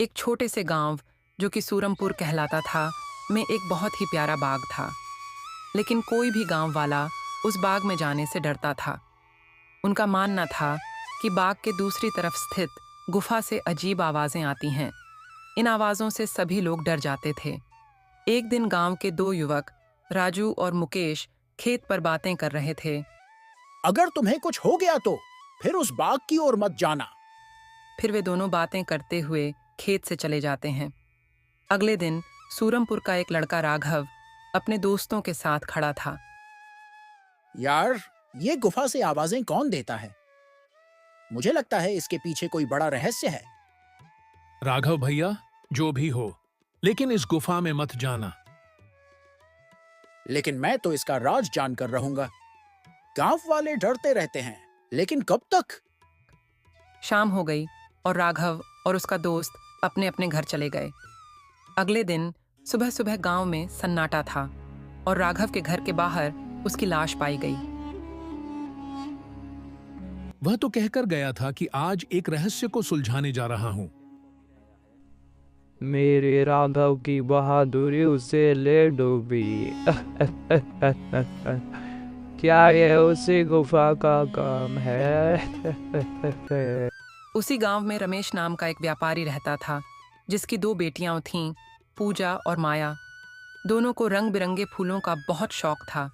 एक छोटे से गांव जो कि सूरमपुर कहलाता था में एक बहुत ही प्यारा बाग था। लेकिन कोई भी गांव वाला उस बाग में जाने से डरता था। उनका मानना था कि बाग के दूसरी तरफ स्थित गुफा से अजीब आवाजें आती हैं। इन आवाजों से सभी लोग डर जाते थे। एक दिन गांव के दो युवक राजू और मुकेश खेत पर बातें कर रहे थे। अगर तुम्हें कुछ हो गया तो फिर उस बाग की ओर मत जाना। फिर वे दोनों बातें करते हुए खेत से चले जाते हैं। अगले दिन सूरमपुर का एक लड़का राघव अपने दोस्तों के साथ खड़ा था। यार, ये गुफा से आवाजें कौन देता है? मुझे लगता है इसके पीछे कोई बड़ा रहस्य है। राघव भैया, जो भी हो, लेकिन इस गुफा में मत जाना। लेकिन मैं तो इसका राज जानकर रहूंगा। गांव वाले डरते रहते हैं, लेकिन कब तक? शाम हो गई और राघव और उसका दोस्त अपने अपने घर चले गए। अगले दिन सुबह सुबह गांव में सन्नाटा था और राघव के घर के बाहर उसकी लाश पाई गई। वह तो कहकर गया था कि आज एक रहस्य को सुलझाने जा रहा हूं। मेरे राघव की बहादुरी उसे ले डूबी। क्या ये उसी गुफा का काम है? उसी गांव में रमेश नाम का एक व्यापारी रहता था, जिसकी दो बेटियां थीं, पूजा और माया। दोनों को रंग बिरंगे फूलों का बहुत शौक था।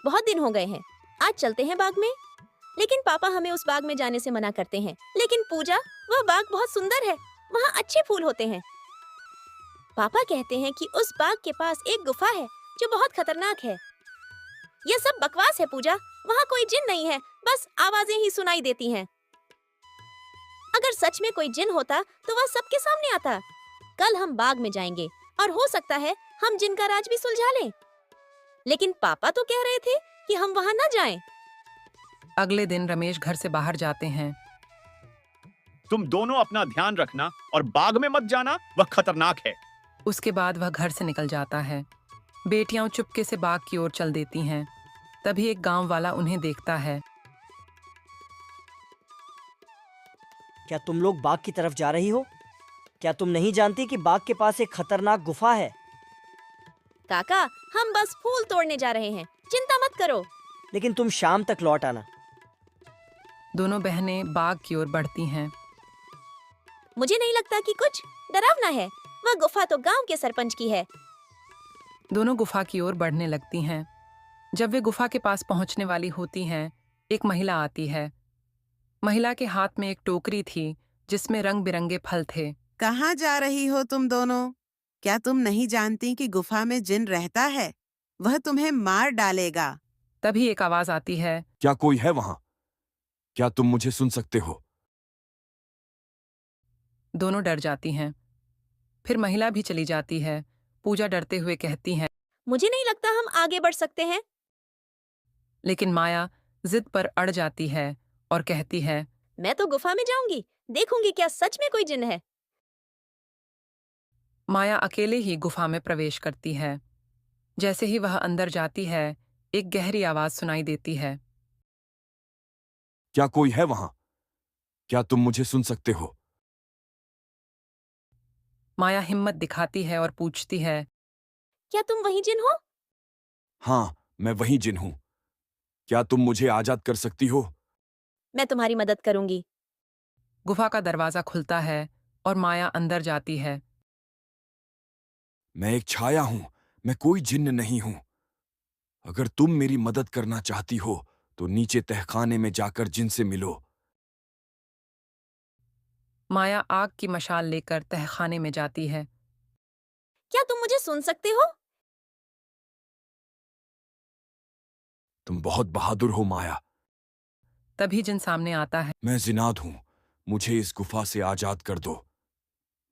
बहुत दिन हो गए हैं, आज चलते हैं बाग में। लेकिन पापा हमें उस बाग में जाने से मना करते हैं। लेकिन पूजा, वह बाग बहुत सुंदर है, वहाँ अच्छे फूल होते हैं। पापा कहते हैं कि उस बाग के पास एक गुफा है जो बहुत खतरनाक है। यह सब बकवास है पूजा, वहाँ कोई जिन नहीं है, बस आवाजें ही सुनाई देती हैं। अगर सच में कोई जिन होता तो वह सबके सामने आता। कल हम बाग में जाएंगे और हो सकता है हम जिन का राज भी सुलझा लें। लेकिन पापा तो कह रहे थे कि हम वहाँ न जाएं। अगले दिन रमेश घर से बाहर जाते हैं। तुम दोनों अपना ध्यान रखना और बाग में मत जाना, वह खतरनाक है। उसके बाद वह घर से निकल जाता है। बेटियां चुपके से बाग की ओर चल देती हैं। तभी एक गांव वाला उन्हें देखता है। क्या तुम लोग बाग की तरफ जा रही हो? क्या तुम नहीं जानती कि बाग के पास एक खतरनाक गुफा है? काका, हम बस फूल तोड़ने जा रहे हैं, चिंता मत करो। लेकिन तुम शाम तक लौट आना। दोनों बहनें बाग की ओर बढ़ती हैं। मुझे नहीं लगता कि कुछ डरावना है, वह गुफा तो गांव के सरपंच की है। दोनों गुफा की ओर बढ़ने लगती हैं। जब वे गुफा के पास पहुंचने वाली होती हैं, एक महिला आती है। महिला के हाथ में एक टोकरी थी जिसमें रंग बिरंगे फल थे। कहाँ जा रही हो तुम दोनों? क्या तुम नहीं जानती कि गुफा में जिन रहता है? वह तुम्हें मार डालेगा। तभी एक आवाज आती है। क्या कोई है वहां? क्या तुम मुझे सुन सकते हो? दोनों डर जाती हैं। फिर महिला भी चली जाती है। पूजा डरते हुए कहती है, मुझे नहीं लगता हम आगे बढ़ सकते हैं। लेकिन माया जिद पर अड़ जाती है और कहती है, मैं तो गुफा में जाऊंगी, देखूंगी क्या सच में कोई जिन है। माया अकेले ही गुफा में प्रवेश करती है। जैसे ही वह अंदर जाती है, एक गहरी आवाज सुनाई देती है। क्या कोई है वहां? क्या तुम मुझे सुन सकते हो? माया हिम्मत दिखाती है और पूछती है, क्या तुम वही जिन हो? हाँ, मैं वही जिन हूं। क्या तुम मुझे आजाद कर सकती हो? मैं तुम्हारी मदद करूंगी। गुफा का दरवाजा खुलता है और माया अंदर जाती है। मैं एक छाया हूं, मैं कोई जिन्न नहीं हूं। अगर तुम मेरी मदद करना चाहती हो तो नीचे तहखाने में जाकर जिन से मिलो। माया आग की मशाल लेकर तहखाने में जाती है। क्या तुम मुझे सुन सकते हो? तुम बहुत बहादुर हो माया। तभी जिन सामने आता है। मैं जिनाद हूं, मुझे इस गुफा से आजाद कर दो।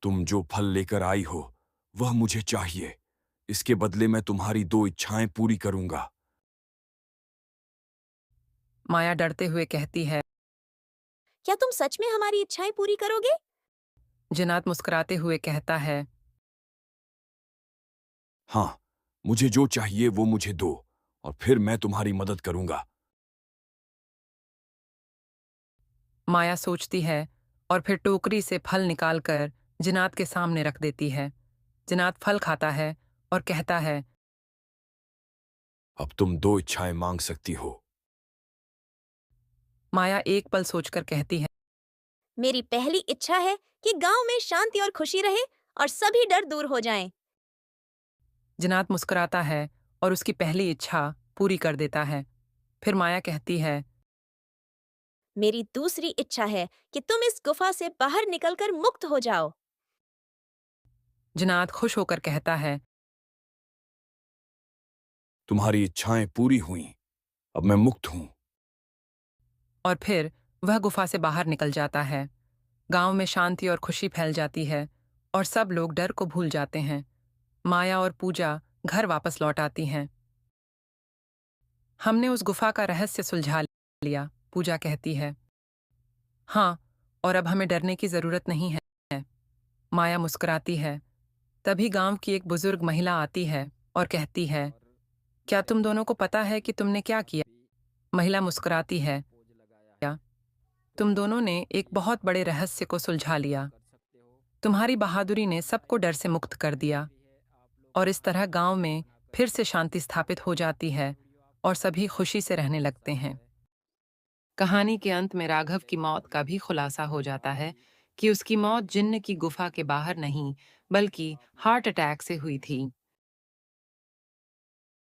तुम जो फल लेकर आई हो वह मुझे चाहिए। इसके बदले मैं तुम्हारी दो इच्छाएं पूरी करूंगा। माया डरते हुए कहती है, क्या तुम सच में हमारी इच्छाएं पूरी करोगे? जिनात मुस्कुराते हुए कहता है, हाँ, मुझे जो चाहिए वो मुझे दो और फिर मैं तुम्हारी मदद करूंगा। माया सोचती है और फिर टोकरी से फल निकालकर जिनात के सामने रख देती है। जिनात फल खाता है और कहता है, अब तुम 2 इच्छाएं मांग सकती हो। माया एक पल सोचकर कहती है, मेरी पहली इच्छा है कि गांव में शांति और खुशी रहे और सभी डर दूर हो जाएं। जिनात मुस्कुराता है और उसकी पहली इच्छा पूरी कर देता है। फिर माया कहती है, मेरी दूसरी इच्छा है कि तुम इस गुफा से बाहर निकलकर मुक्त हो जाओ। जिनात खुश होकर कहता है, तुम्हारी इच्छाएं पूरी हुईं। अब मैं मुक्त हूं। और फिर वह गुफा से बाहर निकल जाता है। गांव में शांति और खुशी फैल जाती है और सब लोग डर को भूल जाते हैं। माया और पूजा घर वापस लौट आती हैं। हमने उस गुफा का रहस्य सुलझा लिया, पूजा कहती है। हाँ, और अब हमें डरने की जरूरत नहीं है। माया मुस्कुराती है। तभी गांव की एक बुजुर्ग महिला आती है और कहती है, क्या तुम दोनों को पता है कि तुमने क्या किया? महिला मुस्कुराती है, तुम दोनों ने एक बहुत बड़े रहस्य को सुलझा लिया। तुम्हारी बहादुरी ने सबको डर से मुक्त कर दिया और इस तरह गांव में फिर से शांति स्थापित हो जाती है और सभी खुशी से रहने लगते हैं। कहानी के अंत में राघव की मौत का भी खुलासा हो जाता है कि उसकी मौत जिन्न की गुफा के बाहर नहीं, बल्कि हार्ट अटैक से हुई थी।